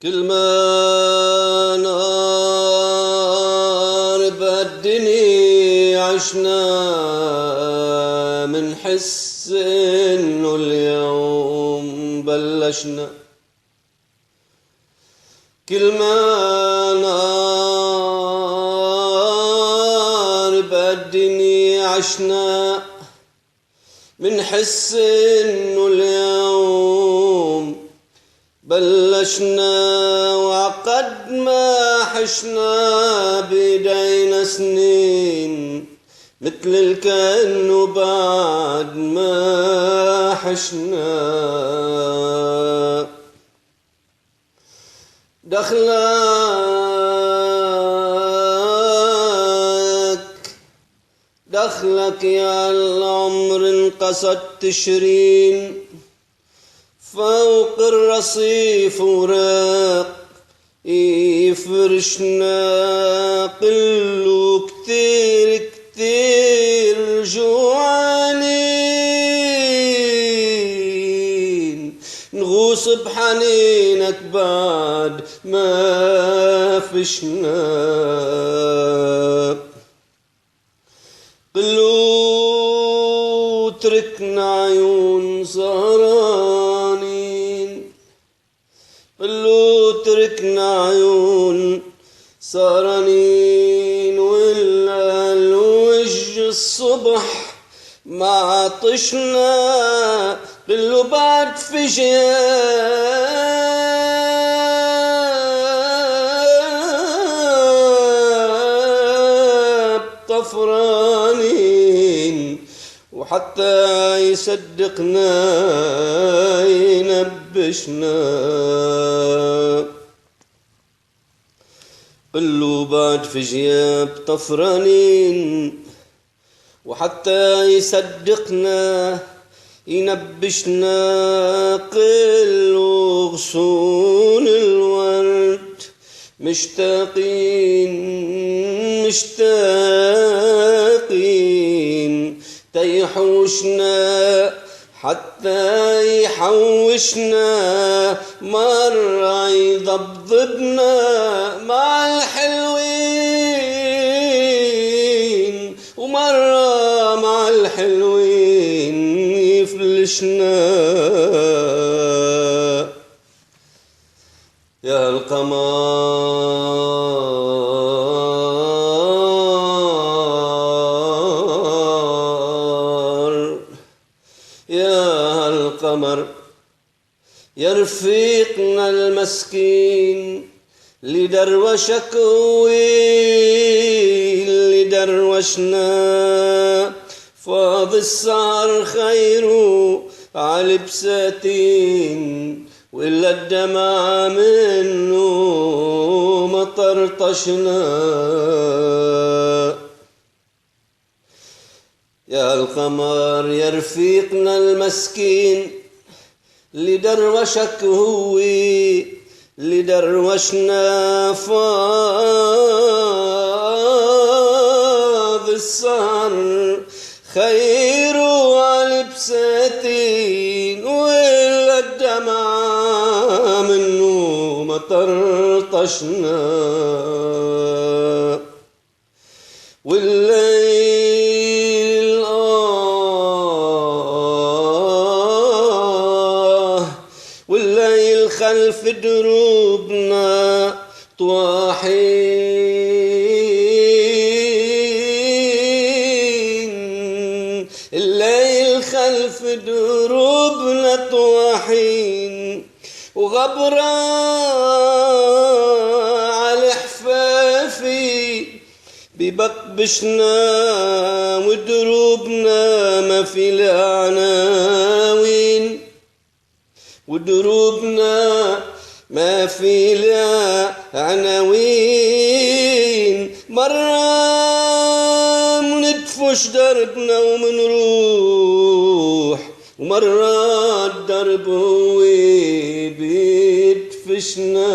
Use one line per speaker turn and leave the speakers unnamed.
كل ما نار بهالدنيا عشنا منحس انه اليوم بلشنا. كل ما نار بهالدنيا عشنا منحس انه اليوم بلشنا. وعقد ما حشنا بيدينا سنين مثل الكأنه بعد ما حشنا. دخلك يا العمر انقصت تشرين فوق الرصيف وراق يفرشنا. قلو كتير كتير جوعانين نغوص بحنينك بعد ما فشنا. قلو تركنا عيون سهرانين. قلو تركنا عيون سهرانين ولا الوجه الصبح ما عطشنا. قلو بعد فجاب طفرانين وحتى يصدقنا ينبشنا. قلو بعد في جياب طفرانين وحتى يصدقنا ينبشنا. قلو غصون الورد مشتاقين تيحوشنا حتى يحوشنا. مرة يضبضبنا مع الحلوين ومرة مع الحلوين يفلشنا. يا القمر يا القمر يا رفيقنا المسكين لدروشك واللي دروشنا. فاض السهر خيره على بساتين وإلا الدمع منه مطرطشنا. يا القمر يا رفيقنا المسكين لدروشك هو لدروشنا. فاض السهر خيره على بساتين وإلا الدمع منه مطرطشنا. والليل والليل خلف دروبنا طواحين. الليل خلف دروبنا طواحين وغبرة على حفافي ببقبشنا. ودروبنا ما في العناوين ودروبنا ما في لا عناوين. مرة مندفش دربنا ومنروح ومرة الدرب هو بيدفشنا.